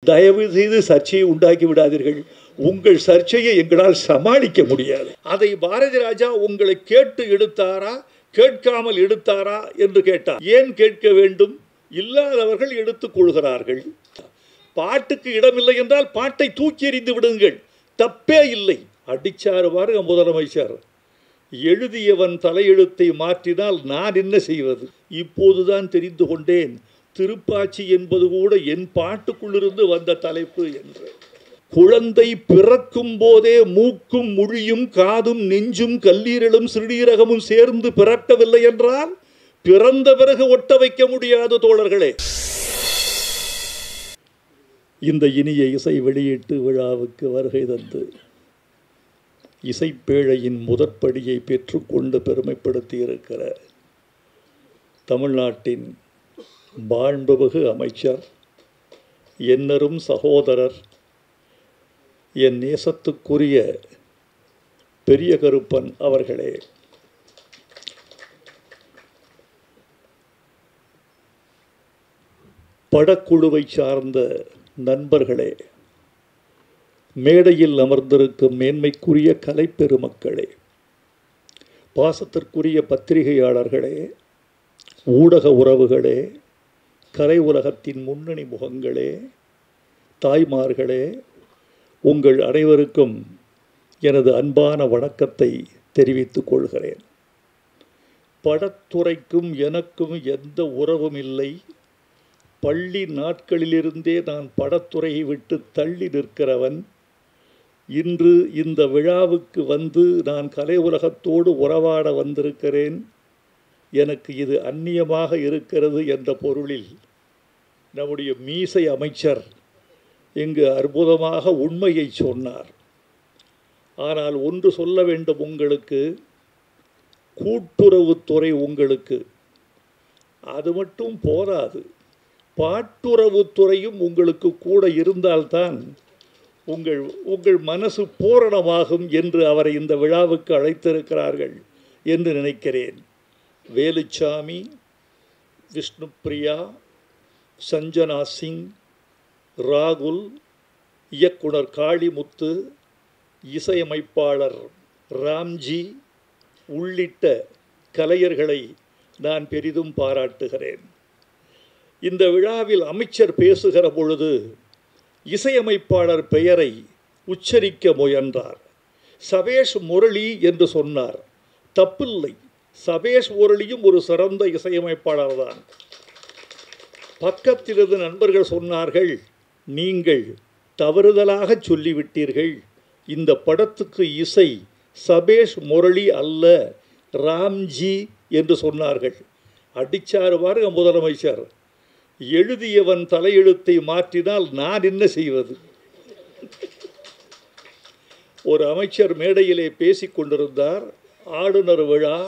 தயவு செய்து சர்ச்சையை உண்டாக்கி விடாதீர்கள். உங்கள் சர்ச்சையை எங்களால் சமாளிக்க முடியாது. அதை பாரதி ராஜா உங்களை கேட்டு எடுத்தாரா கேட்காமல் எடுத்தாரா என்று கேட்டார். ஏன் கேட்க வேண்டும்? இல்லாதவர்கள் எடுத்துக் கொள்கிறார்கள். பாட்டுக்கு இடமில்லை என்றால் பாட்டை தூக்கி எறிந்து விடுங்கள், தப்பே இல்லை. அடிச்சாரு பாருங்க முதலமைச்சர். எழுதியவன் தலையெழுத்தை மாற்றினால் நான் என்ன செய்வது? இப்போதுதான் தெரிந்து கொண்டேன், திருப்பாச்சி என்பது கூட என் பாட்டுக்குள்ளிருந்து வந்த தலைப்பு என்று. குழந்தை பிறக்கும் போதே மூக்கும் மொழியும் காதும் நெஞ்சும் கல்லீரலும் சிறுநீரகமும் சேர்ந்து பிறக்கவில்லை என்றால் பிறந்த பிறகு ஒட்ட வைக்க முடியாது தோழர்களே. இந்த இனிய இசை வெளியீட்டு விழாவுக்கு வருகை தந்து இசைப்பேழையின் முதற்படியை பெற்றுக்கொண்டு பெருமைப்படுத்தி இருக்கிற தமிழ்நாட்டின் மாண்புமிகு அமைச்சர், என்னரும் சகோதரர், என் நேசத்துக்குரிய பெரிய கருப்பன் அவர்களே, படக்குழுவை சார்ந்த நண்பர்களே, மேடையில் அமர்ந்திருக்கும் மேன்மைக்குரிய கலைப்பெருமக்களே, பாசத்திற்குரிய பத்திரிகையாளர்களே, ஊடக உறவுகளே, கலை உலகத்தின் முன்னணி முகங்களே, தாய்மார்களே, உங்கள் அனைவருக்கும் எனது அன்பான வணக்கத்தை தெரிவித்துக் கொள்கிறேன். படத்துறைக்கும் எனக்கும் எந்த உறவும் இல்லை. பள்ளி நாட்களிலிருந்தே நான் படத்துறையை விட்டு தள்ளி நிற்கிறவன். இன்று இந்த விழாவுக்கு வந்து நான் கலை உலகத்தோடு உறவாட வந்திருக்கிறேன். எனக்கு இது அந்நியமாக இருக்கிறது என்ற பொருளில் நம்முடைய மீசை அமைச்சர் இங்கு அற்புதமாக உண்மையை சொன்னார். ஆனால் ஒன்று சொல்ல வேண்டும் உங்களுக்கு, கூட்டுறவுத்துறை உங்களுக்கு அது மட்டும் போதாது, பாட்டுறவுத்துறையும் உங்களுக்கு கூட இருந்தால்தான் உங்கள் மனசு பூரணமாகும் என்று அவரை இந்த விழாவுக்கு அழைத்திருக்கிறார்கள் என்று நினைக்கிறேன். வேலுச்சாமி, விஷ்ணுப்பிரியா, சஞ்சனா சிங், ராகுல், இயக்குனர் காளிமுத்து, இசையமைப்பாளர் ராம்ஜி உள்ளிட்ட கலைஞர்களை நான் பெரிதும் பாராட்டுகிறேன். இந்த விழாவில் அமைச்சர் பேசுகிற பொழுது இசையமைப்பாளர் பெயரை உச்சரிக்க முயன்றார். சபேஷ் முரளி என்று சொன்னார். தப்பில்லை, சபேஷ் முரளியும் ஒரு சிறந்த இசையமைப்பாளர் தான். பக்கத்திலிருந்து நண்பர்கள் சொன்னார்கள், நீங்கள் தவறுதலாக சொல்லிவிட்டீர்கள், இந்த படத்துக்கு இசை சபேஷ் முரளி அல்ல, ராம்ஜி என்று சொன்னார்கள். அடிச்சாரு பாருங்க முதலமைச்சர். எழுதியவன் தலையெழுத்தை மாற்றினால் நான் என்ன செய்வது? ஒரு அமைச்சர் மேடையிலே பேசிக் கொண்டிருந்தார். ஆளுநர் விழா,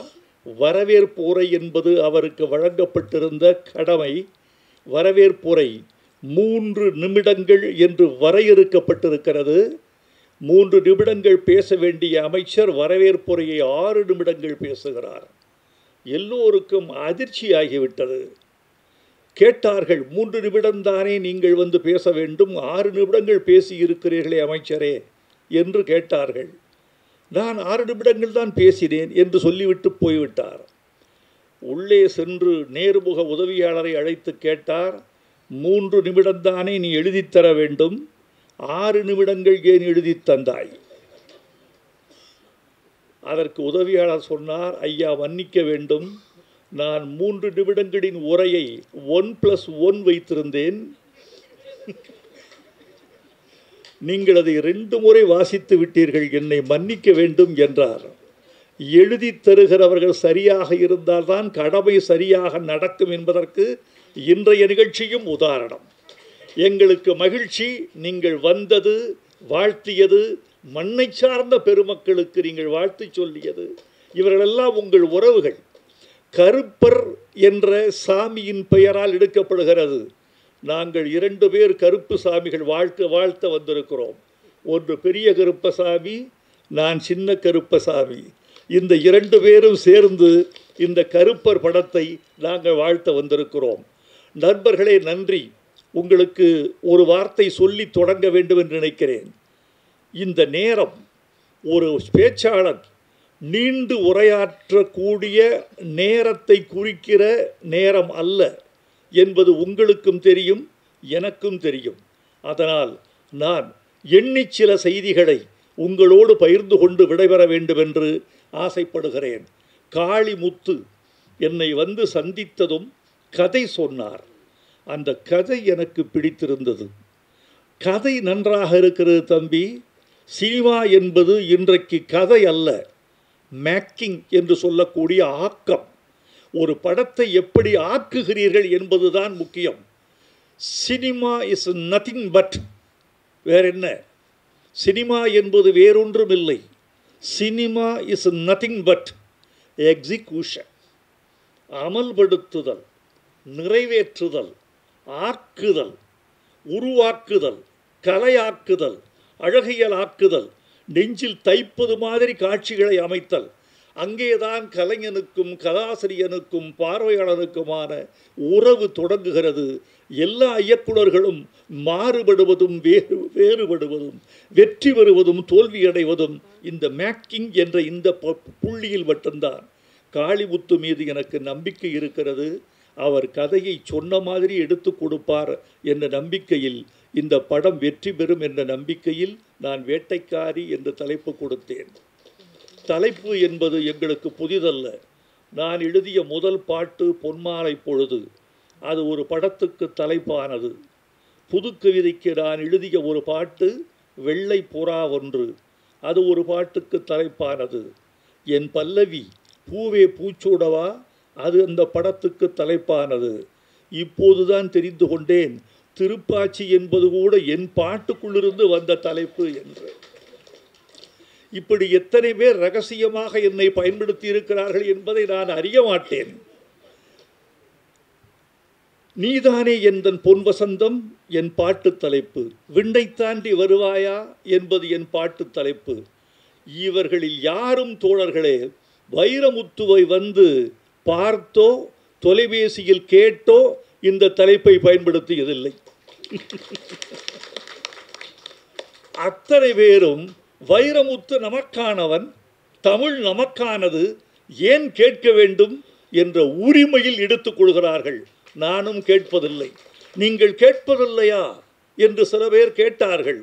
வரவேற்புரை என்பது அவருக்கு வழங்கப்பட்டிருந்த கடமை. வரவேற்புரை 3 நிமிடங்கள் என்று வரையறுக்கப்பட்டிருக்கிறது. 3 நிமிடங்கள் பேச வேண்டிய அமைச்சர் வரவேற்புரையை 6 நிமிடங்கள் பேசுகிறார். எல்லோருக்கும் அதிர்ச்சியாகிவிட்டது. கேட்டார்கள், 3 நிமிடம்தானே நீங்கள் வந்து பேச வேண்டும், 6 நிமிடங்கள் பேசியிருக்கிறீர்களே அமைச்சரே என்று கேட்டார்கள். நான் 6 நிமிடங்கள் தான் பேசினேன் என்று சொல்லிவிட்டு போய்விட்டார். உள்ளே சென்று நேர்முக உதவியாளரை அழைத்து கேட்டார், 3 நிமிடம்தானே நீ எழுதித்தர வேண்டும், 6 நிமிடங்கள் ஏன் எழுதி தந்தாய்? அதற்கு உதவியாளர் சொன்னார், ஐயா மன்னிக்க வேண்டும், நான் 3 நிமிடங்களின் உரையை 1+1 வைத்திருந்தேன். நீங்கள் அதை 2 முறை வாசித்து விட்டீர்கள், என்னை மன்னிக்க வேண்டும் என்றார். எழுதி தருகிறவர்கள் சரியாக இருந்தால்தான் கடமை சரியாக நடக்கும் என்பதற்கு இன்றைய நிகழ்ச்சியும் உதாரணம். எங்களுக்கு மகிழ்ச்சி, நீங்கள் வந்தது, வாழ்த்தியது, மண்ணை சார்ந்த பெருமக்களுக்கு நீங்கள் வாழ்த்து சொல்லியது. இவர்களெல்லாம் உங்கள் உறவுகள். கருப்பர் என்ற சாமியின் பெயரால் எடுக்கப்படுகிறது. நாங்கள் 2 பேர் கருப்பு சாமிகள் வாழ்த்த வந்திருக்கிறோம். ஒன்று பெரிய கருப்பசாமி, நான் சின்ன கருப்பசாமி. இந்த 2 பேரும் சேர்ந்து இந்த கருப்பர் படத்தை நாங்கள் வாழ்த்த வந்திருக்கிறோம். நண்பர்களே நன்றி. உங்களுக்கு ஒரு வார்த்தை சொல்லி தொடங்க வேண்டும் என்று நினைக்கிறேன். இந்த நேரம் ஒரு பேச்சாளர் நீண்டு உரையாற்றக்கூடிய நேரத்தை குறிக்கிற நேரம் அல்ல என்பது உங்களுக்கும் தெரியும், எனக்கும் தெரியும். அதனால் நான் எண்ணி சில செய்திகளை உங்களோடு பகிர்ந்து கொண்டு விடைபெற வேண்டும் என்று ஆசைப்படுகிறேன். காளிமுத்து என்னை வந்து சந்தித்ததும் கதை சொன்னார். அந்த கதை எனக்கு பிடித்திருந்தது. கதை நன்றாக இருக்கிறது தம்பி. சினிமா என்பது இன்றைக்கு கதை அல்ல, மேக்கிங் என்று சொல்லக்கூடிய ஆக்கம். ஒரு படத்தை எப்படி ஆக்குகிறீர்கள் என்பதுதான் முக்கியம். சினிமா இஸ் நத்திங் பட், வேற என்ன? சினிமா என்பது வேறொன்றும் இல்லை. Cinema is nothing but execution, அமல்படுத்துதல், நிறைவேற்றுதல், ஆக்குதல், உருவாக்குதல், கலையாக்குதல், அழகியலாக்குதல், நெஞ்சில் தைப்பது மாதிரி காட்சிகளை அமைத்தல். அங்கேதான் கலைஞனுக்கும் கதாசிரியனுக்கும் பார்வையாளனுக்குமான உறவு தொடங்குகிறது. எல்லா இயக்குநர்களும் மாறுபடுவதும் வேறுபடுவதும் வெற்றி பெறுவதும் தோல்வியடைவதும் இந்த மேக்கிங் என்ற இந்த புள்ளியில் மட்டும்தான். காளிமுத்து மீது எனக்கு நம்பிக்கை இருக்கிறது. அவர் கதையை சொன்ன மாதிரி எடுத்து கொடுப்பார் என்ற நம்பிக்கையில், இந்த படம் வெற்றி பெறும் என்ற நம்பிக்கையில் நான் வேட்டைக்காரி என்று தலைப்பு கொடுத்தேன். தலைப்பு என்பது எங்களுக்கு புதிதல்ல. நான் எழுதிய முதல் பாட்டு பொன்மாலை பொழுது, அது ஒரு படத்துக்கு தலைப்பானது. புதுக்கவிதைக்கு நான் எழுதிய ஒரு பாட்டு வெள்ளை புறா ஒன்று, அது ஒரு பாட்டுக்கு தலைப்பானது. என் பல்லவி பூவே பூச்சூடவா, அது அந்த படத்துக்கு தலைப்பானது. இப்போதுதான் தெரிந்து கொண்டேன் திருப்பாச்சி என்பது கூட என் பாட்டுக்குள்ளிருந்து வந்த தலைப்பு என்று. இப்படி எத்தனை பேர் ரகசியமாக என்னை பயன்படுத்தி இருக்கிறார்கள் என்பதை நான் அறிய மாட்டேன். நீதானே எந்தன் பொன் வசந்தம் என் பாட்டு தலைப்பு. விண்ணை தாண்டி வருவாயா என்பது என் பாட்டு தலைப்பு. இவர்களில் யாரும் தோழர்களே வைரமுத்துவை வந்து பார்த்தோ தொலைபேசியில் கேட்டோ இந்த தலைப்பை பயன்படுத்தியதில்லை. அத்தனை பேரும் வைரமுத்து நமக்கானவன், தமிழ் நமக்கானது, ஏன் கேட்க வேண்டும் என்ற உரிமையில் எடுத்துக் கொள்கிறார்கள். நானும் கேட்பதில்லை. நீங்கள் கேட்பதில்லையா என்று சில பேர் கேட்டார்கள்.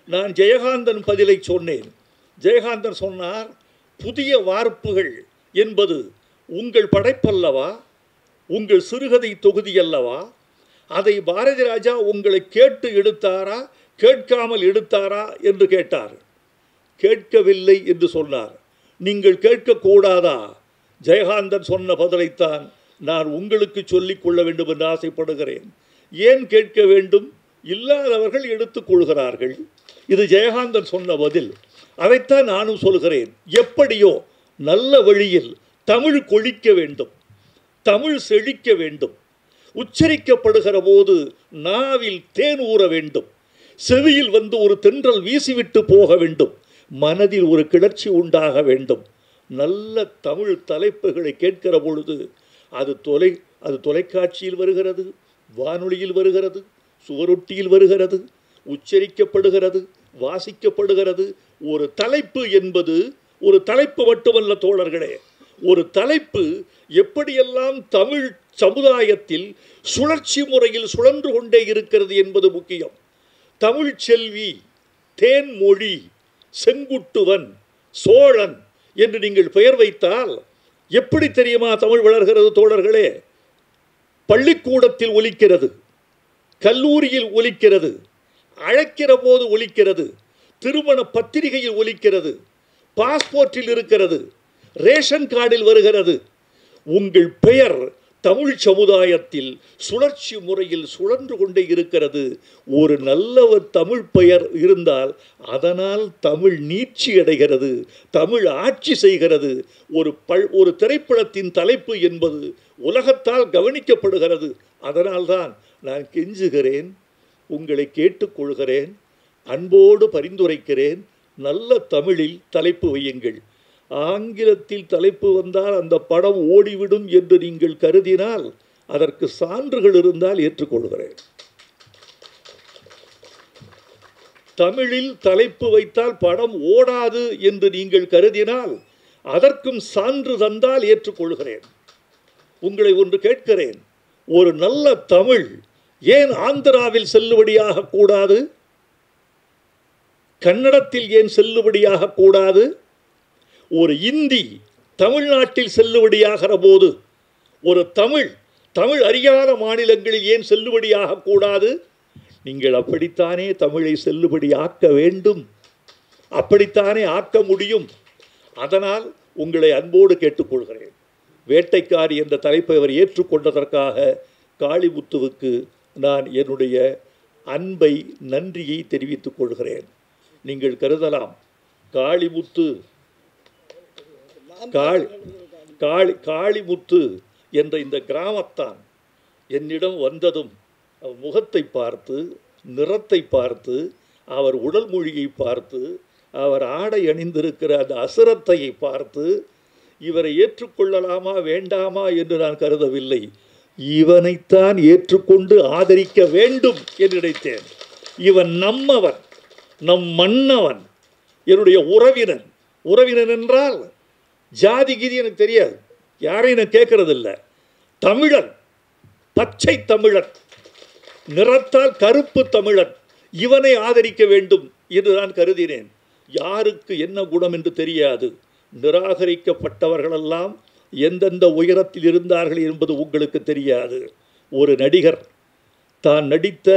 நான் ஜெயகாந்தன் பதிலை சொன்னேன். ஜெயகாந்தன் சொன்னார், புதிய வார்ப்புகள் என்பது உங்கள் படைப்பல்லவா, உங்கள் சிறுகதை தொகுதி அல்லவா? அதை பாரதி ராஜா உங்களை கேட்டு எடுத்தாரா கேட்காமல் எடுத்தாரா என்று கேட்டார். கேட்கவில்லை என்று சொன்னார். நீங்கள் கேட்கக்கூடாதா? ஜெயகாந்தன் சொன்ன பதிலைத்தான் நான் உங்களுக்கு சொல்லிக் கொள்ள வேண்டும் என்று ஆசைப்படுகிறேன். ஏன் கேட்க வேண்டும்? இல்லாதவர்கள் எடுத்துக் கொள்கிறார்கள். இது ஜெயகாந்தன் சொன்ன பதில். அதைத்தான் நானும் சொல்கிறேன். எப்படியோ நல்ல வழியில் தமிழ் கொழிக்க வேண்டும், தமிழ் செழிக்க வேண்டும். உச்சரிக்கப்படுகிற போது நாவில் தேன் ஊற வேண்டும், செவியில் வந்து ஒரு தென்றல் வீசிவிட்டு போக வேண்டும், மனதில் ஒரு கிளர்ச்சி உண்டாக வேண்டும். நல்ல தமிழ் தலைப்புகளை கேட்கிற பொழுது அது தொலைக்காட்சியில் வருகிறது, வானொலியில் வருகிறது, சுவரொட்டியில் வருகிறது, உச்சரிக்கப்படுகிறது, வாசிக்கப்படுகிறது. ஒரு தலைப்பு என்பது ஒரு தலைப்பு மட்டுமல்ல தோழர்களே. ஒரு தலைப்பு எப்படியெல்லாம் தமிழ் சமுதாயத்தில் சுழற்சி முறையில் சுழன்று கொண்டே இருக்கிறது என்பது முக்கியம். தமிழ் செல்வி, தேன்மொழி, செங்குட்டுவன், சோழன் என்று நீங்கள் பெயர் வைத்தால் எப்படி தெரியுமா தமிழ் வளர்கிறது தோழர்களே? பள்ளிக்கூடத்தில் ஒலிக்கிறது, கல்லூரியில் ஒலிக்கிறது, அழைக்கிற போது ஒலிக்கிறது, திருமண பத்திரிகையில் ஒலிக்கிறது, பாஸ்போர்ட்டில் இருக்கிறது, ரேஷன் கார்டில் வருகிறது. உங்கள் பெயர் தமிழ் சமுதாயத்தில் சுழற்சி முறையில் சுழன்று கொண்டே இருக்கிறது. ஒரு நல்ல தமிழ் பெயர் இருந்தால் அதனால் தமிழ் நீட்சி அடைகிறது, தமிழ் ஆட்சி செய்கிறது. ஒரு திரைப்படத்தின் தலைப்பு என்பது உலகத்தால் கவனிக்கப்படுகிறது. அதனால்தான் நான் கெஞ்சுகிறேன், உங்களை கேட்டுக்கொள்கிறேன், அன்போடு பரிந்துரைக்கிறேன். நல்ல தமிழில் தலைப்பு வையுங்கள். ஆங்கிலத்தில் தலைப்பு வந்தால் அந்த படம் ஓடிவிடும் என்று நீங்கள் கருதினால் அதற்கு சான்றுகள் இருந்தால் ஏற்றுக்கொள்கிறேன். தமிழில் தலைப்பு வைத்தால் படம் ஓடாது என்று நீங்கள் கருதினால் அதற்கும் சான்று தந்தால் ஏற்றுக்கொள்கிறேன். உங்களை ஒன்று கேட்கிறேன், ஒரு நல்ல தமிழ் ஏன் ஆந்திராவில் செல்லுபடியாக கூடாது? கன்னடத்தில் ஏன் செல்லுபடியாக கூடாது? ஒரு இந்தி தமிழ்நாட்டில் செல்லுபடியாகிற போது ஒரு தமிழ் அறியாத மாநிலங்களில் ஏன் செல்லுபடியாக கூடாது? நீங்கள் அப்படித்தானே தமிழை செல்லுபடி ஆக்க வேண்டும், அப்படித்தானே ஆக்க முடியும். அதனால் உங்களை அன்போடு கேட்டுக்கொள்கிறேன். வேட்டைக்காரி என்ற தலைப்பை அவர் ஏற்றுக்கொண்டதற்காக காளிமுத்துவுக்கு நான் என்னுடைய அன்பை, நன்றியை தெரிவித்துக் கொள்கிறேன். நீங்கள் கருதலாம், காளிமுத்து காளிமுத்து என்ற இந்த கிராமத்தான் என்னிடம் வந்ததும் அவர் முகத்தை பார்த்து, நிறத்தை பார்த்து, அவர் உடல் மொழியை பார்த்து, அவர் ஆடை அணிந்திருக்கிற அந்த அசுரத்தையை பார்த்து இவரை ஏற்றுக்கொள்ளலாமா வேண்டாமா என்று நான் கருதவில்லை. இவனைத்தான் ஏற்றுக்கொண்டு ஆதரிக்க வேண்டும் என்று நினைத்தேன். இவன் நம்மவன், நம் மன்னவன், என்னுடைய உறவினன் என்றால் ஜாதி கீதி எனக்கு தெரியாது, யாரையும் நான் கேட்கறதில்ல. தமிழன், பச்சை தமிழன், நிறத்தால் கருப்பு தமிழன், இவனை ஆதரிக்க வேண்டும் என்று நான் கருதினேன். யாருக்கு என்ன குணம் என்று தெரியாது. நிராகரிக்கப்பட்டவர்களெல்லாம் எந்தெந்த உயரத்தில் இருந்தார்கள் என்பது உங்களுக்கு தெரியாது. ஒரு நடிகர் தான் நடித்த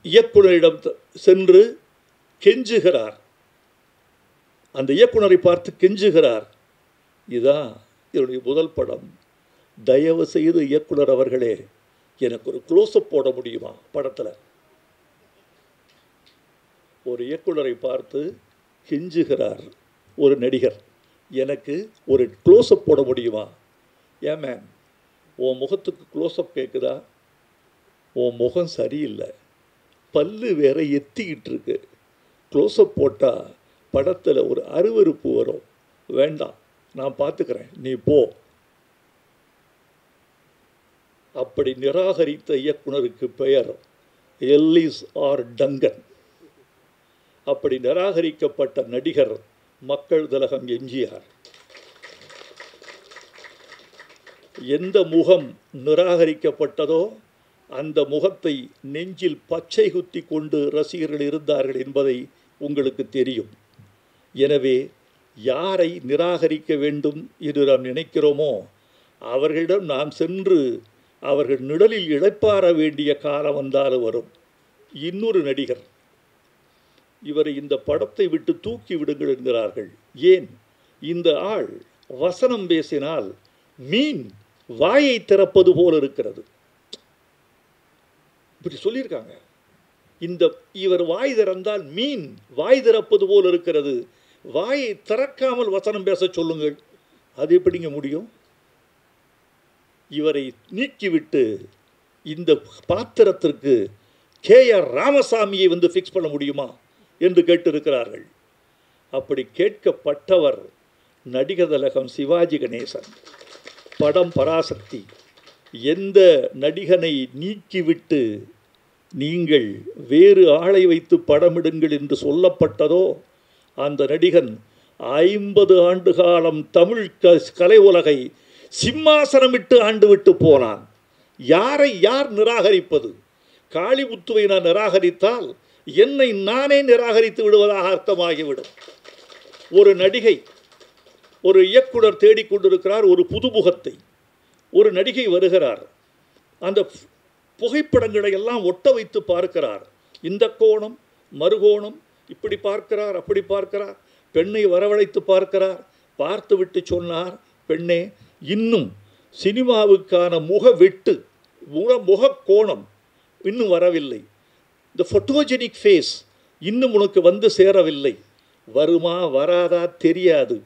இயக்குனரிடம் சென்று கெஞ்சுகிறார். அந்த இயக்குனரை பார்த்து கெஞ்சுகிறார், இதான் என்னுடைய முதல் படம், தயவு செய்து இயக்குனர் அவர்களே எனக்கு ஒரு க்ளோஸ்அப் போட முடியுமா படத்தில்? ஒரு இயக்குனரை பார்த்து கெஞ்சுகிறார் ஒரு நடிகர், எனக்கு ஒரு க்ளோஸ்அப் போட முடியுமா? ஏன் மேம், உன் முகத்துக்கு க்ளோஸ்அப் கேட்குதா? உன் முகம் சரியில்லை, பல்லு வேற எத்திக்கிட்டு இருக்கு, க்ளோஸ்அப் போட்டால் படத்தில் ஒரு அருவருப்பு வரும், வேண்டாம், நான் பார்த்துக்கிறேன், நீ போ. அப்படி நிராகரித்த இயக்குனருக்கு பெயர் எல்லிஸ் ஆர் டங்கன். அப்படி நிராகரிக்கப்பட்ட நடிகர் மக்கள் திலகம் எம்ஜிஆர். எந்த முகம் நிராகரிக்கப்பட்டதோ அந்த முகத்தை நெஞ்சில் பச்சை குத்தி கொண்டு ரசிகர்கள் இருந்தார்கள் என்பதை உங்களுக்கு தெரியும். எனவே யாரை நிராகரிக்க வேண்டும் என்று நாம் நினைக்கிறோமோ அவர்களிடம் நாம் சென்று அவர்கள் நிழலில் இளைப்பாற வேண்டிய காலம் வந்தாலும் வரும். இன்னொரு நடிகர், இவரை இந்த படத்தை விட்டு தூக்கி விடுங்கள் என்கிறார்கள். ஏன்? இந்த ஆள் வசனம் பேசினால் மீன் வாயை திறப்பது போல இருக்கிறது, இப்படி சொல்லியிருக்காங்க. இவர் வாய் திறந்தால் மீன் வாய் திறப்பது போல் இருக்கிறது, வாயை திறக்காமல் வசனம் பேச சொல்லுங்கள், அது எப்படிங்க முடியும்? இவரை நீக்கிவிட்டு இந்த பாத்திரத்திற்கு KR ராமசாமியை வந்து ஃபிக்ஸ் பண்ண முடியுமா என்று கேட்டிருக்கிறார்கள். அப்படி கேட்கப்பட்டவர் நடிகர் திலகம் சிவாஜி கணேசன். படம் பராசக்தி. எந்த நடிகனை நீக்கிவிட்டு நீங்கள் வேறு ஆளை வைத்து படமிடுங்கள் என்று சொல்லப்பட்டதோ அந்த நடிகன் 50 ஆண்டு காலம் தமிழ் கலை உலகை சிம்மாசனமிட்டு ஆண்டு விட்டு போனான். யாரை யார் நிராகரிப்பது? காளிமுத்துவை நான் நிராகரித்தால் என்னை நானே நிராகரித்து விடுவதாக அர்த்தமாகிவிடும். ஒரு நடிகை, ஒரு இயக்குனர் தேடிக்கொண்டிருக்கிறார் ஒரு புதுமுகத்தை. ஒரு நடிகை வருகிறார், அந்த புகைப்படங்களை எல்லாம் ஒட்ட வைத்து பார்க்கிறார். இந்த கோணம் மறுகோணம், இப்படி பார்க்கிறார், அப்படி பார்க்கிறார். பெண்ணை வரவழைத்து பார்க்கிறார். பார்த்துவிட்டு சொன்னார், பெண்ணே, இன்னும் சினிமாவுக்கான முகவெட்டு, முக கோணம் இன்னும் வரவில்லை. இந்த ஃபோட்டோஜெனிக் ஃபேஸ் இன்னும் உனக்கு வந்து சேரவில்லை. வருமா வராதா தெரியாது.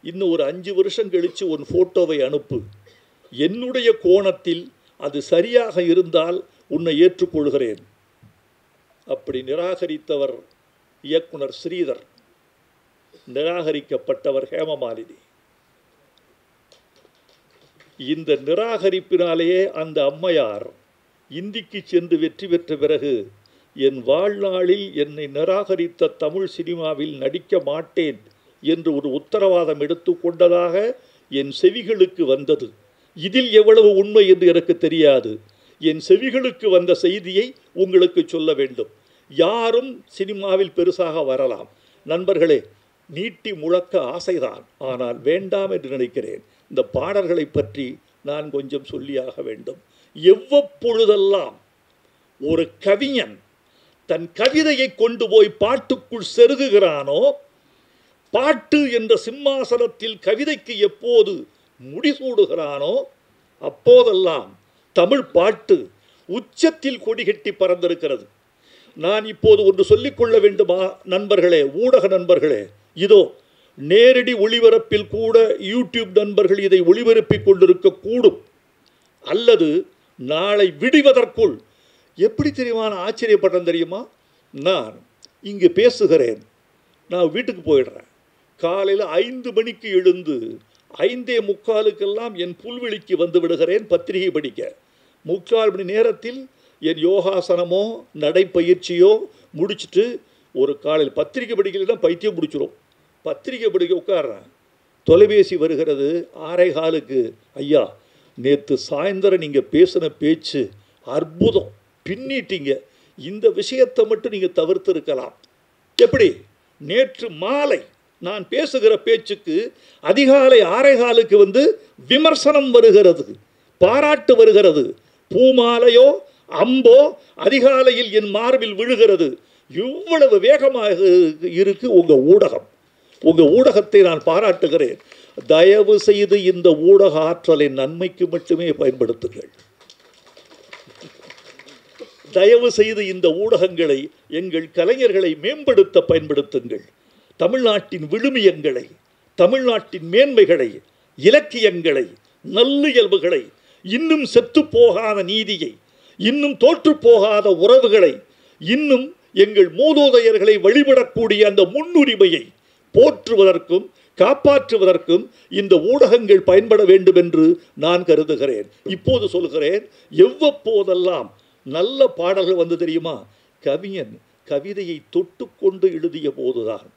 இன்னும் ஒரு 5 வருஷம் கழித்து உன் ஃபோட்டோவை அனுப்பு. என்னுடைய கோணத்தில் அது சரியாக இருந்தால் உன்னை ஏற்றுக்கொள்கிறேன். அப்படி நிராகரித்தவர் இயக்குனர் ஸ்ரீதர், நிராகரிக்கப்பட்டவர் ஹேமமாலினி. இந்த நிராகரிப்பினாலேயே அந்த அம்மையார் இந்திக்கு சென்று வெற்றி பெற்ற பிறகு என் வாழ்நாளில் என்னை நிராகரித்த தமிழ் சினிமாவில் நடிக்க மாட்டேன் என்று ஒரு உத்தரவாதம் எடுத்துக்கொண்டதாக என் செவிகளுக்கு வந்தது. இதில் எவ்வளவு உண்மை என்று எனக்கு தெரியாது. என் செவிகளுக்கு வந்த செய்தியை உங்களுக்கு சொல்ல வேண்டும். யாரும் சினிமாவில் பெருசாக வரலாம். நண்பர்களே, நீட்டி முழக்க ஆசைதான், ஆனால் வேண்டாம் என்று நினைக்கிறேன். இந்த பாடல்களை பற்றி நான் கொஞ்சம் சொல்லியாக வேண்டும். எவ்வப்பொழுதெல்லாம் ஒரு கவிஞன் தன் கவிதையை கொண்டு போய் பாட்டுக்குள் செருகுகிறானோ, பாட்டு என்ற சிம்மாசனத்தில் கவிதைக்கு எப்போது முடிசூடுகிறானோ, அப்போதெல்லாம் தமிழ் பாட்டு உச்சத்தில் கொடிகட்டி பறந்திருக்கிறது. நான் இப்போது ஒன்று சொல்லிக்கொள்ள வேண்டுமா நண்பர்களே, ஊடக நண்பர்களே? இதோ நேரடி ஒளிபரப்பில் கூட யூடியூப் நண்பர்கள் இதை ஒளிபரப்பிக் கொண்டிருக்க கூடும். அல்லது நாளை விடுவதற்குள் எப்படி தெரியுமா ஆச்சரியப்பட்டேன் தெரியுமா? நான் இங்கே பேசுகிறேன், நான் வீட்டுக்கு போயிடுறேன். காலையில் 5 மணிக்கு எழுந்து 5:45 என் புல்வெளிக்கு வந்து விடுகிறேன் பத்திரிகை படிக்க. 3/4 மணி நேரத்தில் என் யோகாசனமோ நடைப்பயிற்சியோ முடிச்சுட்டு ஒரு காலையில் பத்திரிகை படிக்கலைன்னா பைத்தியம் பிடிச்சிரும். பத்திரிகை படிக்க உட்கார்றேன். தொலைபேசி வருகிறது 6:15. ஐயா, நேற்று சாயந்தரம் நீங்கள் பேசின பேச்சு அற்புதம், பின்னிட்டீங்க. இந்த விஷயத்தை மட்டும் நீங்கள் தவிர்த்திருக்கலாம். எப்படி? நேற்று மாலை நான் பேசுகிற பேச்சுக்கு அதிகாலை 6:15 வந்து விமர்சனம் வருகிறது, பாராட்டு வருகிறது. பூமாலையோ அம்போ அதிகாலையில் என் மார்பில் விழுகிறது. இவ்வளவு வேகமாக இருக்கு உங்கள் ஊடகம். உங்கள் ஊடகத்தை நான் பாராட்டுகிறேன். தயவு செய்து இந்த ஊடக ஆற்றலை நன்மைக்கு மட்டுமே பயன்படுத்துங்கள். தயவு செய்து இந்த ஊடகங்களை எங்கள் கலைஞர்களை மேம்படுத்த பயன்படுத்துங்கள். தமிழ்நாட்டின் விழுமியங்களை, தமிழ்நாட்டின் மேன்மைகளை, இலக்கியங்களை, நல்லியல்புகளை, இன்னும் செத்துப்போகாத நீதியை, இன்னும் தோற்றுப்போகாத உறவுகளை, இன்னும் எங்கள் மூதோதையர்களை வழிபடக்கூடிய அந்த முன்னுரிமையை போற்றுவதற்கும் காப்பாற்றுவதற்கும் இந்த ஊடகங்கள் பயன்பட வேண்டும் என்று நான் கருதுகிறேன். இப்போது சொல்கிறேன், எவ்வப்போதெல்லாம் நல்ல பாடல்கள் வந்து தெரியுமா? கவிஞன் கவிதையை தொட்டுக்கொண்டு எழுதிய போதுதான்.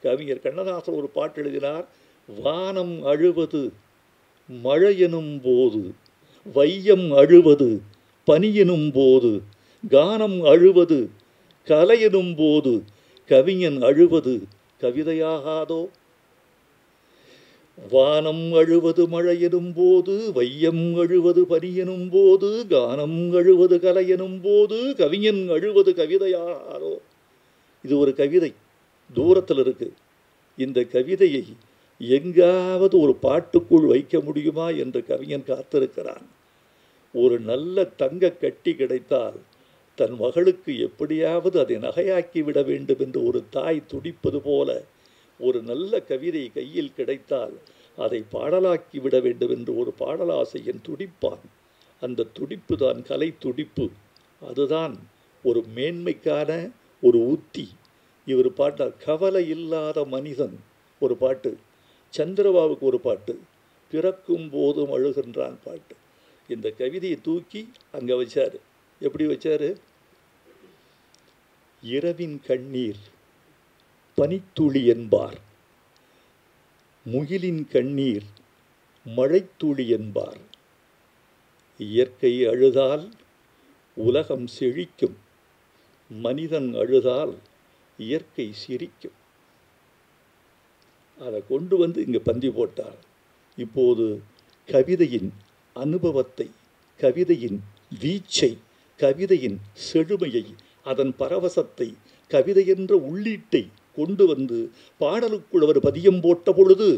கவிஞர் கண்ணதாசன் ஒரு பாட்டு எழுதினார். வானம் அழுவது மழையெனும் போது, வையம் அழுவது பனியெனும் போது, கானம் அழுவது கலையெனும் போது, கவிஞன் அழுவது கவிதையாகாதோ? வானம் அழுவது மழையெனும் போது, வையம் அழுவது பனியெனும் போது, கானம் அழுவது கலையெனும் போது, கவிஞன் அழுவது கவிதையாகாதோ? இது ஒரு கவிதை, தூரத்தில் இருக்கு. இந்த கவிதையை எங்காவது ஒரு பாட்டுக்குள் வைக்க முடியுமா என்று கவிஞன் காத்திருக்கிறான். ஒரு நல்ல தங்க கட்டி கிடைத்தால் தன் மகளுக்கு எப்படியாவது அதை நகையாக்கி விட வேண்டும் என்று ஒரு தாய் துடிப்பது போல, ஒரு நல்ல கவிதை கையில் கிடைத்தால் அதை பாடலாக்கி விட வேண்டும் என்று ஒரு பாடலாசையன் துடிப்பான். அந்த துடிப்பு தான் கலை துடிப்பு. அதுதான் ஒரு மேன்மைக்கான ஒரு உத்தி. இவர் பாட்டார். கவலை இல்லாத மனிதன் ஒரு பாட்டு, சந்திரபாபுக்கு ஒரு பாட்டு, பிறக்கும் போதும் அழுகின்றான் பாட்டு. இந்த கவிதையை தூக்கி அங்கே வச்சார். எப்படி வச்சார்? இரவின் கண்ணீர் பனித்துளி என்பார், முகிலின் கண்ணீர் மழைத்துளி என்பார். இயற்கை அழுதால் உலகம் செழிக்கும், மனிதன் அழுதால் இயற்கை சிரிக்கும். அதை கொண்டு வந்து இங்கே பந்தி போட்டார். இப்போது கவிதையின் அனுபவத்தை, கவிதையின் வீச்சை, கவிதையின் செழுமையை, அதன் பரவசத்தை, கவிதை என்ற உள்ளீட்டை கொண்டு வந்து பாடலுக்குள் அவர் பதியம் போட்ட பொழுது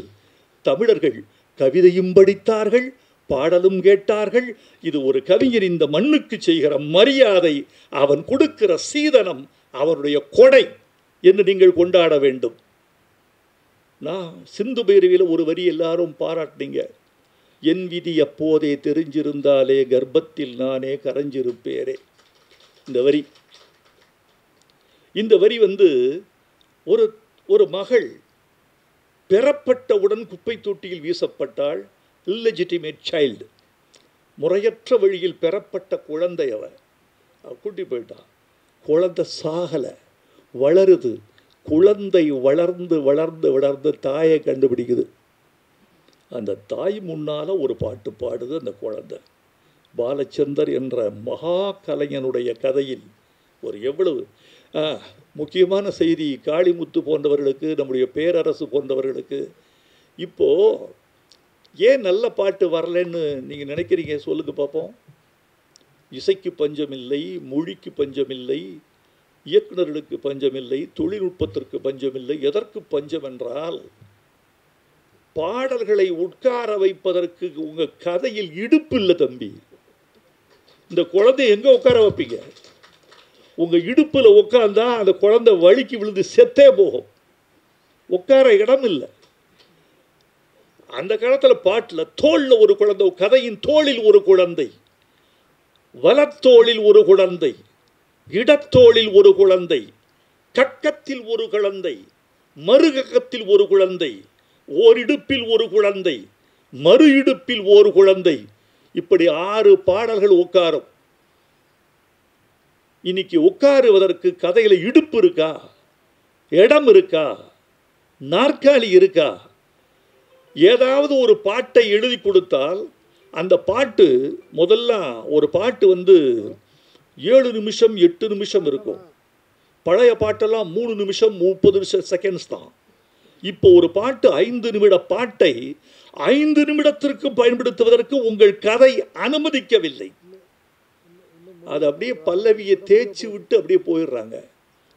தமிழர்கள் கவிதையும் படித்தார்கள், பாடலும் கேட்டார்கள். இது ஒரு கவிஞர் இந்த மண்ணுக்கு செய்கிற மரியாதை, அவன் கொடுக்கிற சீதனம், அவருடைய கொடை என்று நீங்கள் கொண்டாட வேண்டும். நான் சிந்து பைரவியில் ஒரு வரி எல்லாரும் பாராட்டினீங்க. என் விதி அப்போதே தெரிஞ்சிருந்தாலே கர்ப்பத்தில் நானே கரைஞ்சிருப்பேரே. இந்த வரி வந்து ஒரு மகள் பெறப்பட்டவுடன் குப்பை தொட்டியில் வீசப்பட்டாள். இல்லெஜிட்டிமேட் சைல்டு, முறையற்ற வழியில் பெறப்பட்ட குழந்தை. அவ கூட்டி போயிட்டான். குழந்தை சாகலை, வளருது. குழந்தை வளர்ந்து வளர்ந்து வளர்ந்து தாயை கண்டுபிடிக்குது. அந்த தாய் முன்னால் ஒரு பாட்டு பாடுது அந்த குழந்தை. பாலச்சந்தர் என்ற மகா கலைஞனுடைய கதையில் ஒரு எவ்வளவு முக்கியமான செய்தி காளிமுத்து போன்றவர்களுக்கு, நம்முடைய பேரரசு போன்றவர்களுக்கு. இப்போது ஏன் நல்ல பாட்டு வரலன்னு நீங்கள் நினைக்கிறீங்க? சொல்லுங்க பார்ப்போம். இசைக்கு பஞ்சமில்லை, மொழிக்கு பஞ்சமில்லை, இயக்குநர்களுக்கு பஞ்சமில்லை, தொழில்நுட்பத்திற்கு பஞ்சமில்லை. எதற்கு பஞ்சம் என்றால், பாடல்களை உட்கார வைப்பதற்கு உங்கள் கதையில் இடுப்பு இல்லை தம்பி. இந்த குழந்தை எங்கே உட்கார வைப்பீங்க? உங்கள் இடுப்பில் உட்காந்தா அந்த குழந்தை வலிக்கு விழுந்து செத்தே போகும். உட்கார இடம் இல்லை. அந்த காலத்தில் பாட்டில் தோளில் ஒரு குழந்தை, கதையின் தோளில் ஒரு குழந்தை, வலத்தோளில் ஒரு குழந்தை, இடத்தோளில் ஒரு குழந்தை, கக்கத்தில் ஒரு குழந்தை, மறுகக்கத்தில் ஒரு குழந்தை, ஓரிடுப்பில் ஒரு குழந்தை, மறு இடுப்பில் ஒரு குழந்தை, இப்படி 6 பாடல்கள் உட்காரும். இன்னைக்கு உட்காருவதற்கு கதையில் இடுப்பு இருக்கா? இடம் இருக்கா? நாற்காலி இருக்கா? ஏதாவது ஒரு பாட்டை எழுதி கொடுத்தால் அந்த பாட்டு முதல்ல ஒரு பாட்டு 7 நிமிஷம் 8 நிமிஷம் இருக்கும். பழைய பாட்டெல்லாம் 3 நிமிஷம் 30 செகண்ட்ஸ் தான். இப்போ ஒரு பாட்டு 5 நிமிட பாட்டை 5 நிமிடத்திற்கு பயன்படுத்துவதற்கு உங்கள் கதை அனுமதிக்கவில்லை. அது அப்படியே பல்லவியை தேய்ச்சி விட்டு அப்படியே போயிடுறாங்க.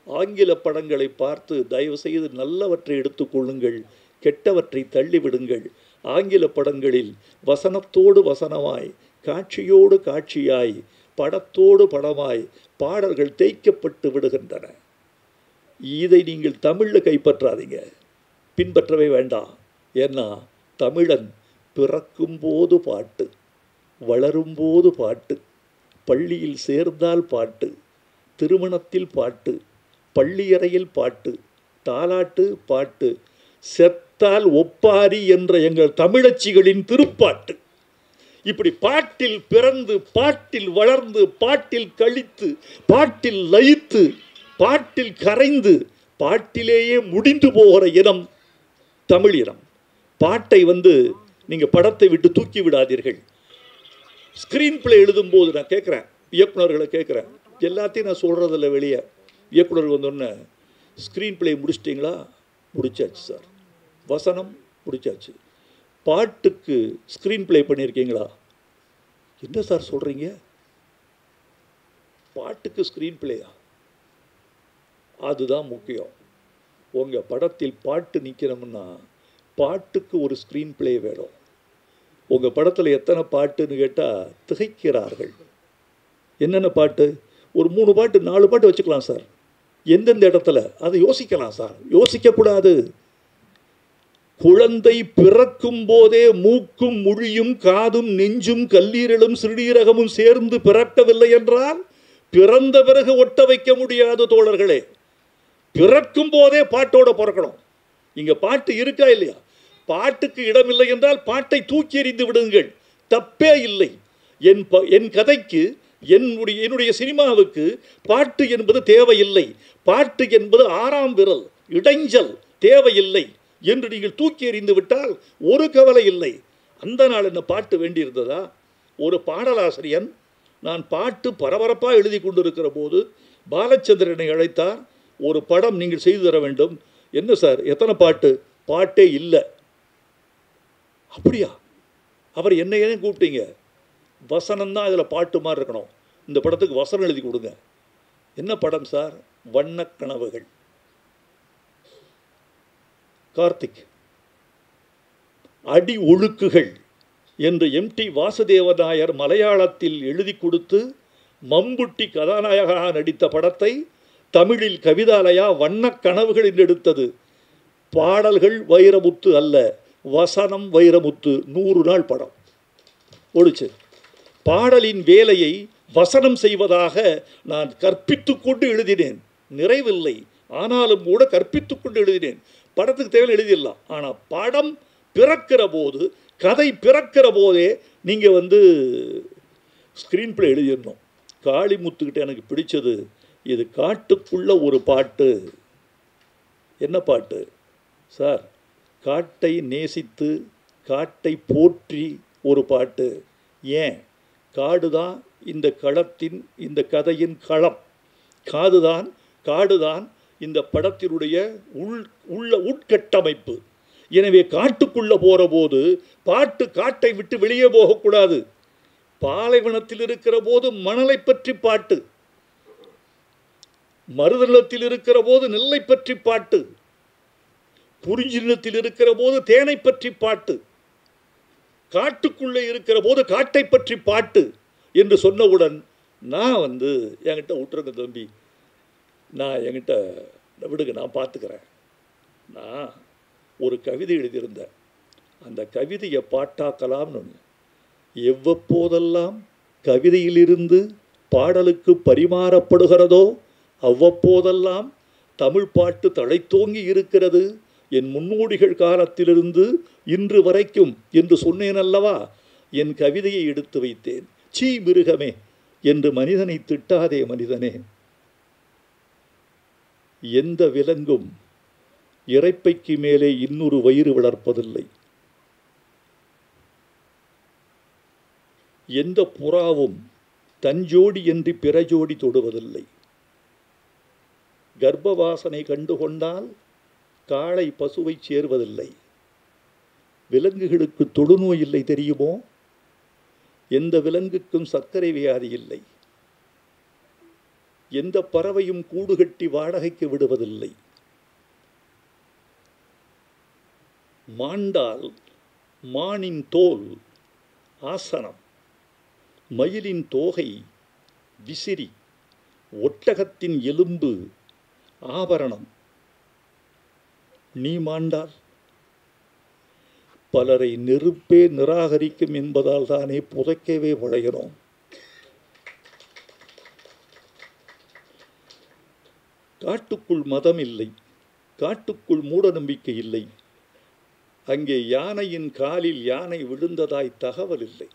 ஆங்கில படங்களை பார்த்து தயவு செய்து நல்லவற்றை எடுத்துக்கொள்ளுங்கள், கெட்டவற்றை தள்ளிவிடுங்கள். ஆங்கில படங்களில் வசனத்தோடு வசனமாய், காட்சியோடு காட்சியாய், படத்தோடு படமாய் பாடல்கள் தேய்க்கப்பட்டு விடுகின்றன. இதை நீங்கள் தமிழில் கைப்பற்றாதீங்க, பின்பற்றவே வேண்டாம். ஏன்னா தமிழன் பிறக்கும்போது பாட்டு, வளரும்போது பாட்டு, பள்ளியில் சேர்ந்தால் பாட்டு, திருமணத்தில் பாட்டு, பள்ளியறையில் பாட்டு, தாலாட்டு பாட்டு, செத்தால் ஒப்பாரி என்ற எங்கள் தமிழச்சிகளின் திருப்பாட்டு. இப்படி பாட்டில் பிறந்து, பாட்டில் வளர்ந்து, பாட்டில் கழித்து, பாட்டில் லயித்து, பாட்டில் கரைந்து, பாட்டிலேயே முடிந்து போகிற இனம் தமிழ் இனம். பாட்டை நீங்கள் படத்தை விட்டு தூக்கி விடாதீர்கள். ஸ்க்ரீன் பிளே எழுதும்போது நான் கேட்குறேன், இயக்குநர்களை கேட்குறேன், எல்லாத்தையும் நான் சொல்கிறதில்ல வெளியே. இயக்குநர்கள் வந்தோடனே ஸ்க்ரீன் பிளே முடிச்சிட்டிங்களா? முடிச்சாச்சு சார். வசனம் முடிச்சாச்சு. பாட்டுக்கு ஸ்க்ரீன் பிளே பண்ணியிருக்கீங்களா? என்ன சார் சொல்கிறீங்க? பாட்டுக்கு ஸ்க்ரீன் பிளேயா? அதுதான் முக்கியம். உங்கள் படத்தில் பாட்டு நிற்கணும்னா பாட்டுக்கு ஒரு ஸ்க்ரீன் பிளே வேணும். உங்கள் படத்தில் எத்தனை பாட்டுன்னு கேட்டால் திகைக்கிறார்கள். என்னென்ன பாட்டு? ஒரு 3 பாட்டு 4 பாட்டு வச்சுக்கலாம் சார். எந்தெந்த இடத்துல அதை யோசிக்கலாம் சார். யோசிக்கக்கூடாது. குழந்தை பிறக்கும் போதே மூக்கும் மொழியும் காதும் நெஞ்சும் கல்லீரலும் சிறுநீரகமும் சேர்ந்து பிறக்கவில்லை என்றால் பிறந்த பிறகு ஒட்ட வைக்க முடியாது தோழர்களே. பிறக்கும் போதே பாட்டோட பிறக்கணும். இங்கே பாட்டு இருக்கா இல்லையா? பாட்டுக்கு இடமில்லை என்றால் பாட்டை தூக்கி எறிந்து விடுங்கள், தப்பே இல்லை. என் கதைக்கு, என்னுடைய சினிமாவுக்கு பாட்டு என்பது தேவையில்லை. பாட்டு என்பது 6ஆம் விரல், இடைஞ்சல் தேவையில்லை என்று நீங்கள் தூக்கி எறிந்து விட்டால் ஒரு கவலை இல்லை. அந்த நாள் என்ன பாட்டு வேண்டியிருந்ததா? ஒரு பாடலாசிரியன், நான் பாட்டு பரபரப்பாக எழுதி கொண்டிருக்கிற போது பாலச்சந்திரனை அழைத்தார். ஒரு படம் நீங்கள் செய்து தர வேண்டும். என்ன சார், எத்தனை பாட்டு? பாட்டே இல்லை. அப்படியா? அவர் என்ன ஏன் கூப்பிட்டீங்க? வசனம் தான் இதில் பாட்டு மாதிரி இருக்கணும், இந்த படத்துக்கு வசனம் எழுதி கொடுங்க. என்ன படம் சார்? வண்ணக்கனவுகள். கார்த்திக். அடி ஒழுக்குகள் என்று MT வாசுதேவநாயர் மலையாளத்தில் எழுதி கொடுத்து மம்புட்டி கதாநாயகனாக நடித்த படத்தை தமிழில் கவிதாலயா வண்ணக்கனவுகள் என்று எடுத்தது. பாடல்கள் வைரமுத்து அல்ல, வசனம் வைரமுத்து. 100 நாள் படம் ஓடிச்சு. பாடலின் வேலையை வசனம் செய்வதாக நான் கற்பித்து கொண்டு எழுதினேன். நிறைவில்லை, ஆனாலும் கூட கற்பித்து கொண்டு எழுதினேன். படத்துக்கு தேவை எழுதிடலாம். ஆனால் படம் பிறக்கிற போது, கதை பிறக்கிற போதே நீங்கள் ஸ்க்ரீன் பிளே எழுதிடணும். காளிமுத்துக்கிட்ட எனக்கு பிடிச்சது, இது காட்டுக்குள்ள ஒரு பாட்டு. என்ன பாட்டு சார்? காட்டை நேசித்து காட்டை போற்றி ஒரு பாட்டு. ஏன்? காடுதான் இந்த களத்தின், இந்த கதையின் களம். காடுதான் இந்த படத்தினுடைய உள்ள உட்கட்டமைப்பு. எனவே காட்டுக்குள்ள போற போது பாட்டு காட்டை விட்டு வெளியே போகக்கூடாது. பாலைவனத்தில் இருக்கிற போது மணலை பற்றி பாட்டு, மருதநிலத்தில் இருக்கிற போது நெல்லை பற்றி பாட்டு, குறிஞ்சி இருக்கிற போது தேனை பற்றி பாட்டு, காட்டுக்குள்ளே இருக்கிற போது காட்டை பற்றி பாட்டு என்று சொன்னவுடன் நான் என்கிட்ட விட்டுருங்க தம்பி, நான் என்கிட்ட விடுங்க, நான் பார்த்துக்கிறேன். நான் ஒரு கவிதை எழுதியிருந்தேன். அந்த கவிதையை பாட்டாக்கலாம்னு. எவ்வப்போதெல்லாம் கவிதையிலிருந்து பாடலுக்கு பரிமாறப்படுகிறதோ அவ்வப்போதெல்லாம் தமிழ் பாட்டு தழைத்தோங்கி இருக்கிறது என் முன்னோடிகள் காலத்திலிருந்து இன்று வரைக்கும் என்று சொன்னேன் அல்லவா? என் கவிதையை எடுத்து வைத்தேன். சீ மிருகமே என்று மனிதனை திட்டாதே மனிதனே. எந்த விலங்கும் இரைப்பைக்கு மேலே இன்னொரு வயிறு வளர்ப்பதில்லை. எந்த புறாவும் தஞ்சோடி என்று பிற ஜோடி தொடுவதில்லை. கர்ப்பவாசனை கண்டுகொண்டால் காளை பசுவை சேர்வதில்லை. விலங்குகளுக்கு தொடுநோய் இல்லை தெரியுமோ? எந்த விலங்குக்கும் சர்க்கரை வியாதி இல்லை. எந்த பறவையும் கூடு கட்டி வாடகைக்கு விடுவதில்லை. மாண்டால் மானின் தோல் ஆசனம், மயிலின் தோகை விசிறி, ஒட்டகத்தின் எலும்பு ஆபரணம். நீ மாண்டால் பலரை நெருப்பே நிராகரிக்கும் என்பதால் தானே புதைக்கவே வளைகிறோம். காட்டுக்குள் மதம் இல்லை, காட்டுக்குள் மூட நம்பிக்கை இல்லை. அங்கே யானையின் காலில் யானை விழுந்ததாய் தகவல் இல்லை.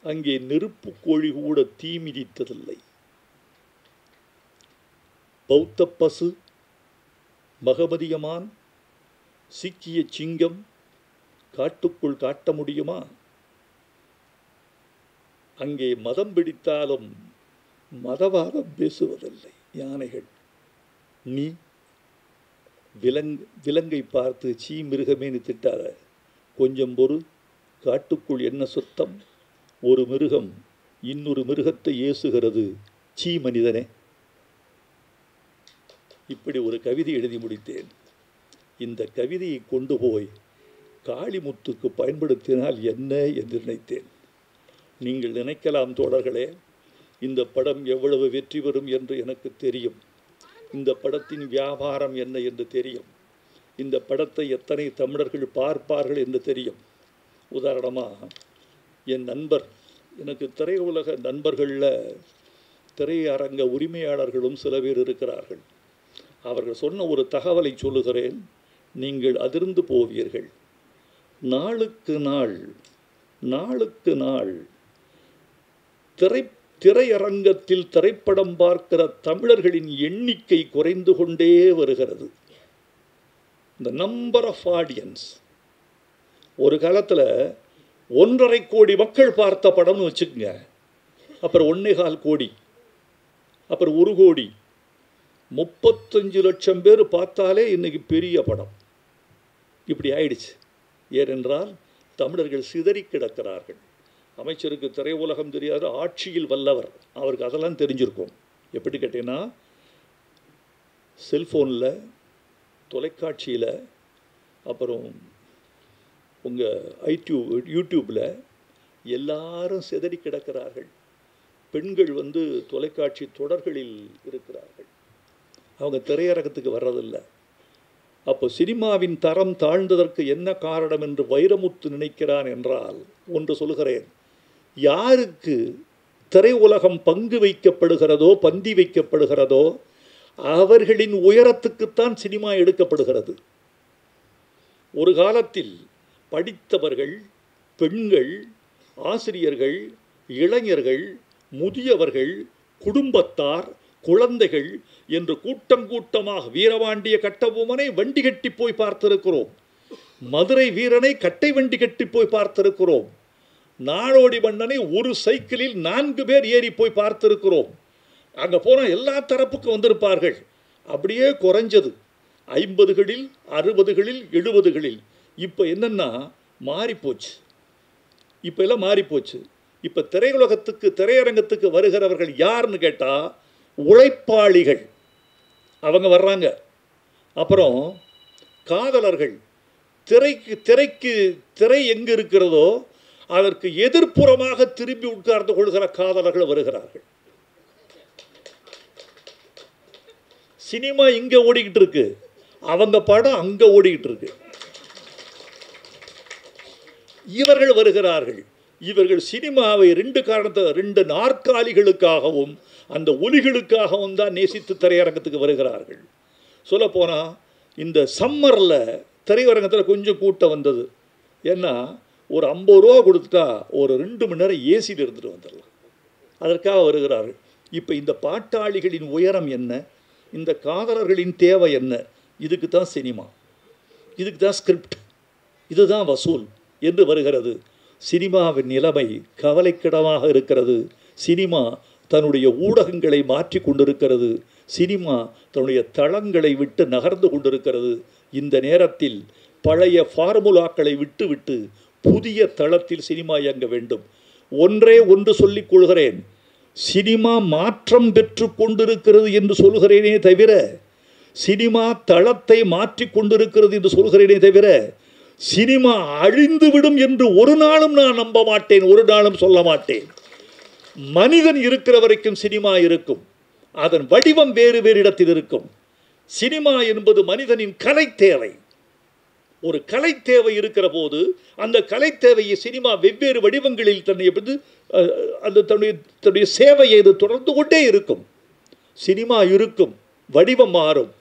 அங்கே நெருப்பு கோழி கூட தீ மிதித்ததில்லை. பௌத்த பசு, மகமதியமான், சீக்கிய சிங்கம் காட்டுக்குள் காட்ட முடியுமா? அங்கே மதம் பிடித்தாலும் மதவாதம் பேசுவதில்லை யானைகள். நீ விலங்கை பார்த்து சீ மிருகமேனு திட்டார. கொஞ்சம் பொறு, காட்டுக்குள் என்ன சுத்தம்? ஒரு மிருகம் இன்னொரு மிருகத்தை ஏசுகிறது. சீ மனிதனே. இப்படி ஒரு கவிதை எழுதி முடித்தேன். இந்த கவிதையை கொண்டு போய் காளிமுத்துக்கு பயன்படுத்தினால் என்ன என்று நினைத்தேன். நீங்கள் நினைக்கலாம் தோழர்களே, இந்த படம் எவ்வளவு வெற்றி பெறும் என்று எனக்கு தெரியும். இந்த படத்தின் வியாபாரம் என்ன என்று தெரியும். இந்த படத்தை எத்தனை தமிழர்கள் பார்ப்பார்கள் என்று தெரியும். உதாரணமாக என் நண்பர், எனக்கு திரையுலக நண்பர்களில் திரையரங்க உரிமையாளர்களும் சில பேர் இருக்கிறார்கள். அவர்கள் சொன்ன ஒரு தகவலை சொல்லுகிறேன், நீங்கள் அதிர்ந்து போவீர்கள். நாளுக்கு நாள் திரையரங்கத்தில் திரைப்படம் பார்க்கிற தமிழர்களின் எண்ணிக்கை குறைந்து கொண்டே வருகிறது. இந்த நம்பர் ஆஃப் ஆடியன்ஸ். ஒரு காலத்தில் 1.5 கோடி மக்கள் பார்த்த படம்னு வச்சுக்கோங்க. அப்புறம் 1.25 கோடி, அப்புறம் 1 கோடி, 35 லட்சம் பேர் பார்த்தாலே இன்னைக்கு பெரிய படம். இப்படி ஆயிடுச்சு. ஏனென்றால் தமிழர்கள் சிதறி கிடக்கிறார்கள். அமைச்சருக்கு திரையுலகம் தெரியாது, ஆட்சியில் வல்லவர், அவருக்கு அதெல்லாம் தெரிஞ்சிருக்கும். எப்படி கேட்டீங்கன்னா, செல்ஃபோனில், தொலைக்காட்சியில், அப்புறம் உங்கள் யூடியூப்பில் எல்லாரும் சிதறி கிடக்கிறார்கள். பெண்கள் தொலைக்காட்சி தொடர்களில் இருக்கிறார்கள். அவங்க திரையரங்கத்துக்கு வர்றதில்லை. அப்போ சினிமாவின் தரம் தாழ்ந்ததற்கு என்ன காரணம் என்று வைரமுத்து நினைக்கிறான் என்றால், ஒன்று சொல்கிறேன், யாருக்கு திரையுலகம் பங்கு வைக்கப்படுகிறதோ, பந்தி வைக்கப்படுகிறதோ, அவர்களின் உயரத்துக்குத்தான் சினிமா எடுக்கப்படுகிறது. ஒரு காலத்தில் படித்தவர்கள், பெண்கள், ஆசிரியர்கள், இளைஞர்கள், முதியவர்கள், குடும்பத்தார், குழந்தைகள் என்று கூட்டம் கூட்டமாக வீரபாண்டிய கட்டபொம்மனை வண்டி கட்டி போய் பார்த்திருக்கிறோம். மதுரை வீரனை கட்டை வண்டி கட்டி போய் பார்த்திருக்கிறோம். நாடோடி மன்னனை ஒரு சைக்கிளில் 4 பேர் ஏறி போய் பார்த்திருக்கிறோம். அங்கே போன எல்லா தரப்புக்கும் வந்திருப்பார்கள். அப்படியே குறைஞ்சது 50களில் 60களில் 70களில். இப்போ என்னன்னா மாறிப்போச்சு. இப்போ எல்லாம் மாறிப்போச்சு. இப்போ திரையரங்கத்துக்கு வருகிறவர்கள் யாருன்னு கேட்டால் உழைப்பாளிகள், அவங்க வர்றாங்க. அப்புறம் காதலர்கள், திரை எங்கு இருக்கிறதோ அதற்கு எதிர்ப்புறமாக திரும்பி உட்கார்ந்து கொள்கிற காதலர்கள் வருகிறார்கள். சினிமா இங்கே ஓடிக்கிட்டு இருக்கு, அவங்க படம் அங்கே ஓடிக்கிட்டு இருக்கு. இவர்கள் வருகிறார்கள். இவர்கள் சினிமாவை 2 நாற்காலிகளுக்காகவும் அந்த ஒலிகளுக்காகவும் தான் நேசித்து திரையரங்கத்துக்கு வருகிறார்கள். சொல்லப்போனால் இந்த சம்மரில் திரையரங்கத்தில் கொஞ்சம் கூட்டம் வந்தது. ஏன்னா ஒரு 50 ரூபா கொடுத்துட்டா ஒரு 2 மணி நேரம் ஏசியில் இருந்துட்டு வந்துடலாம். அதற்காக வருகிறார்கள். இப்போ இந்த பாட்டாளிகளின் உயரம் என்ன, இந்த காதலர்களின் தேவை என்ன? இதுக்கு தான் சினிமா, இதுக்கு தான் ஸ்கிரிப்ட், இதுதான் வசூல் என்று வருகிறது. சினிமாவின் நிலைமை கவலைக்கிடமாக இருக்கிறது. சினிமா தன்னுடைய ஊடகங்களை மாற்றி கொண்டிருக்கிறது. சினிமா தன்னுடைய தளங்களை விட்டு நகர்ந்து கொண்டிருக்கிறது. இந்த நேரத்தில் பழைய ஃபார்முலாக்களை விட்டுவிட்டு புதிய தளத்தில் சினிமா இயங்க வேண்டும். ஒன்று சொல்லிக் கொள்கிறேன், சினிமா மாற்றம் பெற்று கொண்டிருக்கிறது என்று சொல்கிறேனே தவிர, சினிமா தளத்தை மாற்றி கொண்டிருக்கிறது என்று சொல்கிறேனே தவிர, சினிமா அழிந்துவிடும் என்று ஒரு நாளும் நான் நம்ப மாட்டேன், ஒரு நாளும் சொல்ல மாட்டேன். மனிதன் இருக்கிற வரைக்கும் சினிமா இருக்கும். அதன் வடிவம் வேறு வேறு இடத்தில் இருக்கும். சினிமா என்பது மனிதனின் கலை தேவை. ஒரு கலை தேவை இருக்கிற போது அந்த கலை தேவையை சினிமா வெவ்வேறு வடிவங்களில் தன்னுடைய சேவையை இது தொடர்ந்து கொண்டே இருக்கும். சினிமா இருக்கும், வடிவம் மாறும்.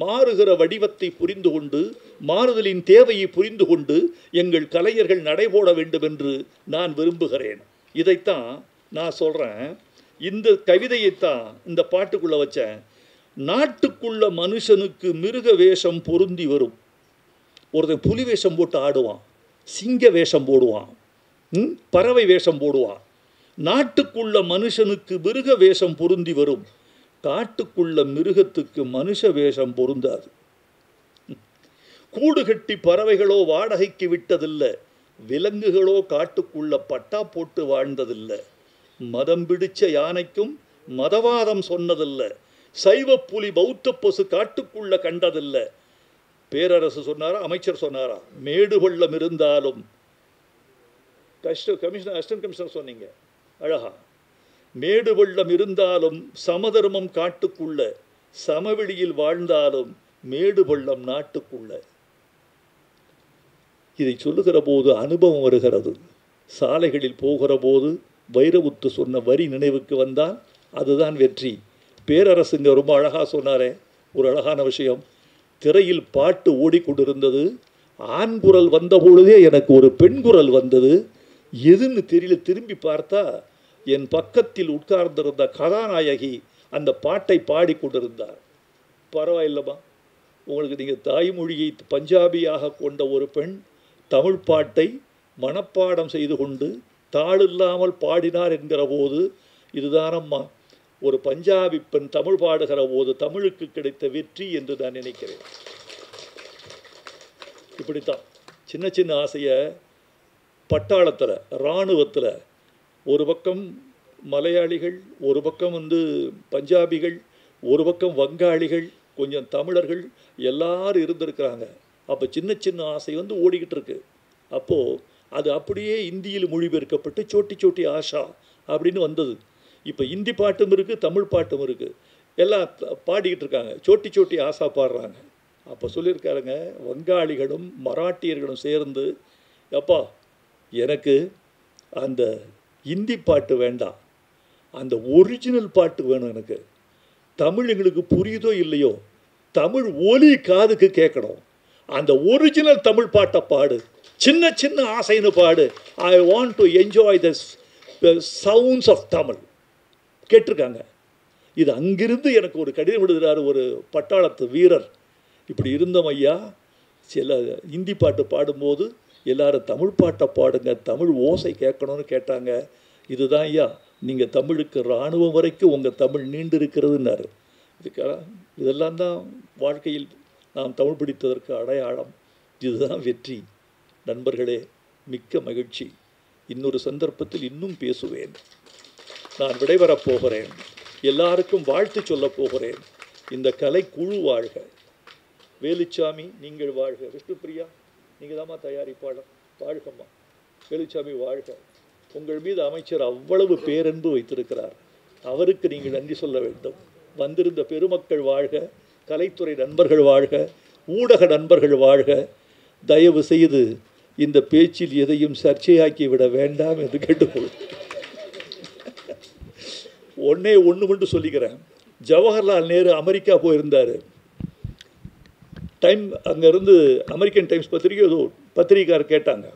மாறுகிற வடிவத்தை புரிந்து கொண்டு, மாறுதலின் தேவையை புரிந்து கொண்டு எங்கள் கலைஞர்கள் நடைபோட வேண்டும் என்று நான் விரும்புகிறேன். இதைத்தான் நான் சொல்கிறேன். இந்த கவிதையைத்தான் இந்த பாட்டுக்குள்ளே வச்சேன். நாட்டுக்குள்ள மனுஷனுக்கு மிருக வேஷம் பொருந்தி வரும். ஒருத்தன் புலி வேஷம் போட்டு ஆடுவான், சிங்க வேஷம் போடுவான், பறவை வேஷம் போடுவான். நாட்டுக்குள்ள மனுஷனுக்கு மிருக வேஷம் பொருந்தி வரும், காட்டுக்குள்ள மிருகத்துக்கு மனுஷ வேஷம் பொருந்தாது. கூடு கட்டி பறவைகளோ வாடகைக்கு விட்டதில்லை, விலங்குகளோ காட்டுக்குள்ள பட்டா போட்டு வாழ்ந்ததில்லை. மதம் பிடிச்ச யானைக்கும் மதவாதம் சொன்னதில்லை, சைவ புலி பௌத்த பசு காட்டுக்குள்ள கண்டதில்லை. பேரரசு சொன்னாரா, அமைச்சர் சொன்னாரா? மேடு பள்ளம் இருந்தாலும் அசிஸ்டன்ட் கமிஷனர் சொன்னீங்க அழகா. மேடு பள்ளம் இருந்தாலும் சமதர்மம் காட்டுக்குள்ள, சமவெளியில் வாழ்ந்தாலும் மேடு பள்ளம் நாட்டுக்குள்ள. இதை சொல்லுகிற போது அனுபவம் வருகிறது. சாலைகளில் போகிற போது வைரமுத்து சொன்ன வரி நினைவுக்கு வந்தால் அதுதான் வெற்றி. பேரரசுங்க ரொம்ப அழகாக சொன்னாரே, ஒரு அழகான விஷயம். திரையில் பாட்டு ஓடிக்கொண்டிருந்தது, ஆண் குரல் வந்த பொழுதே எனக்கு ஒரு பெண் குரல் வந்தது. எதுன்னு தெரியல, திரும்பி பார்த்தா என் பக்கத்தில் உட்கார்ந்திருந்த கதாநாயகி அந்த பாட்டை பாடிக்கொண்டிருந்தார். பரவாயில்லமா, உங்களுக்கு நீங்கள் தாய்மொழியை பஞ்சாபியாக கொண்ட ஒரு பெண் தமிழ் பாட்டை மனப்பாடம் செய்து கொண்டு தாளில்லாமல் பாடினார் என்கிற போது இதுதானம்மா ஒரு பஞ்சாபி பெண் தமிழ் பாடுகிற போது தமிழுக்கு கிடைத்த வெற்றி என்று நான் நினைக்கிறேன். இப்படித்தான் சின்ன சின்ன ஆசையை பட்டாளத்தில், இராணுவத்தில் ஒரு பக்கம் மலையாளிகள், ஒரு பக்கம் பஞ்சாபிகள், ஒரு பக்கம் வங்காளிகள், கொஞ்சம் தமிழர்கள் எல்லாரும் இருந்திருக்கிறாங்க. அப்போ சின்ன சின்ன ஆசை ஓடிக்கிட்டு இருக்கு. அப்போது அது அப்படியே இந்தியில் மொழிபெயர்க்கப்பட்டு சோட்டி சோட்டி ஆஷா அப்படின்னு வந்தது. இப்போ இந்தி பாட்டும் இருக்குது, தமிழ் பாட்டும் இருக்குது, எல்லாம் பாடிக்கிட்டு இருக்காங்க. சோட்டி சோட்டி ஆசா பாடுறாங்க. அப்போ சொல்லியிருக்காருங்க, வங்காளிகளும் மராட்டியர்களும் சேர்ந்து, அப்பா எனக்கு அந்த இந்தி பாட்டு வேண்டாம், அந்த ஒரிஜினல் பாட்டு வேணும். எனக்கு தமிழ் எங்களுக்கு புரியுதோ இல்லையோ, தமிழ் ஒலி காதுக்கு கேட்கணும். அந்த ஒரிஜினல் தமிழ் பாட்டை பாடு, சின்ன சின்ன ஆசைன்னு பாடு. I want to enjoy this sounds of Tamil கேட்டிருக்காங்க. இது அங்கிருந்து எனக்கு ஒரு கடிதம் எழுதுகிறார் ஒரு பட்டாளத்து வீரர். இப்படி இருந்தோம் ஐயா, சில ஹிந்தி பாட்டு பாடும்போது எல்லாரும் தமிழ் பாட்டை பாடுங்க, தமிழ் ஓசை கேட்கணும்னு கேட்டாங்க. இதுதான் ஐயா நீங்கள் தமிழுக்கு இராணுவம் வரைக்கும் உங்கள் தமிழ் நீண்டு இருக்கிறதுன்னாரு. இதெல்லாம் தான் வாழ்க்கையில் நாம் தமிழ் பிடித்ததற்கு அடையாளம். இதுதான் வெற்றி. நண்பர்களே, மிக்க மகிழ்ச்சி. இன்னொரு சந்தர்ப்பத்தில் இன்னும் பேசுவேன். நான் விடைபெறப் போகிறேன். எல்லாருக்கும் வாழ்த்து சொல்லப் போகிறேன். இந்த கலை குழு வாழ்க. வேலுச்சாமி நீங்கள் வாழ்க. விஷ்ணுபிரியா நீங்கள் தாம்மா தயாரிப்பாளர், வாழ்கம்மா. வேலுச்சாமி வாழ்க. உங்கள் மீது அமைச்சர் அவ்வளவு பேரன்பு வைத்திருக்கிறார். அவருக்கு நீங்கள் நன்றி சொல்ல வேண்டும். வந்திருந்த பெருமக்கள் வாழ்க, கலைத்துறை நண்பர்கள் வாழ்க, ஊடக நண்பர்கள் வாழ்க. தயவு செய்து இந்த பேச்சில் எதையும் சர்ச்சையாக்கி விட வேண்டாம் என்று கேட்டுக்கொள். ஒன்று மட்டும் சொல்லிக்கிறேன். ஜவஹர்லால் நேரு அமெரிக்கா போயிருந்தார். டைம் அங்கேருந்து அமெரிக்கன் டைம்ஸ் பத்திரிகையார் கேட்டாங்க,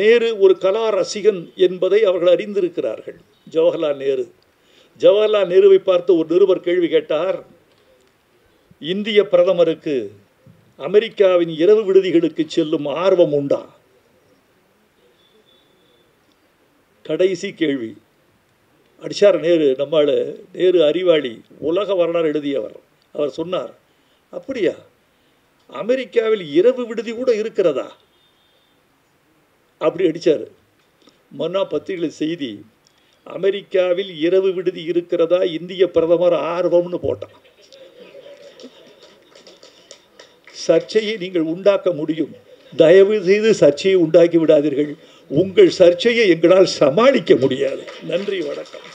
நேரு ஒரு கலா ரசிகன் என்பதை அவர்கள் அறிந்திருக்கிறார்கள். ஜவஹர்லால் நேருவை பார்த்து ஒரு நிருபர் கேள்வி கேட்டார், இந்திய பிரதமருக்கு அமெரிக்காவின் இரவு விடுதிகளுக்கு செல்லும் ஆர்வம் உண்டா? கடைசி கேள்வி. அடிச்சார் நேரு. நம்மால் நேரு அறிவாளி, உலக வரலாறு எழுதியவர். அவர் சொன்னார், அப்படியா, அமெரிக்காவில் இரவு விடுதி கூட இருக்கிறதா? அப்படி அடித்தார். மன்னா பத்திரிகையில் செய்தி, அமெரிக்காவில் இரவு விடுதி இருக்கிறதா, இந்திய பிரதமர் ஆர்வம்னு போட்டான். சர்ச்சையை நீங்கள் உண்டாக்க முடியும். தயவு செய்து சர்ச்சையை உண்டாக்கி விடாதீர்கள். உங்கள் சர்ச்சையை எங்களால் சமாளிக்க முடியாது. நன்றி, வணக்கம்.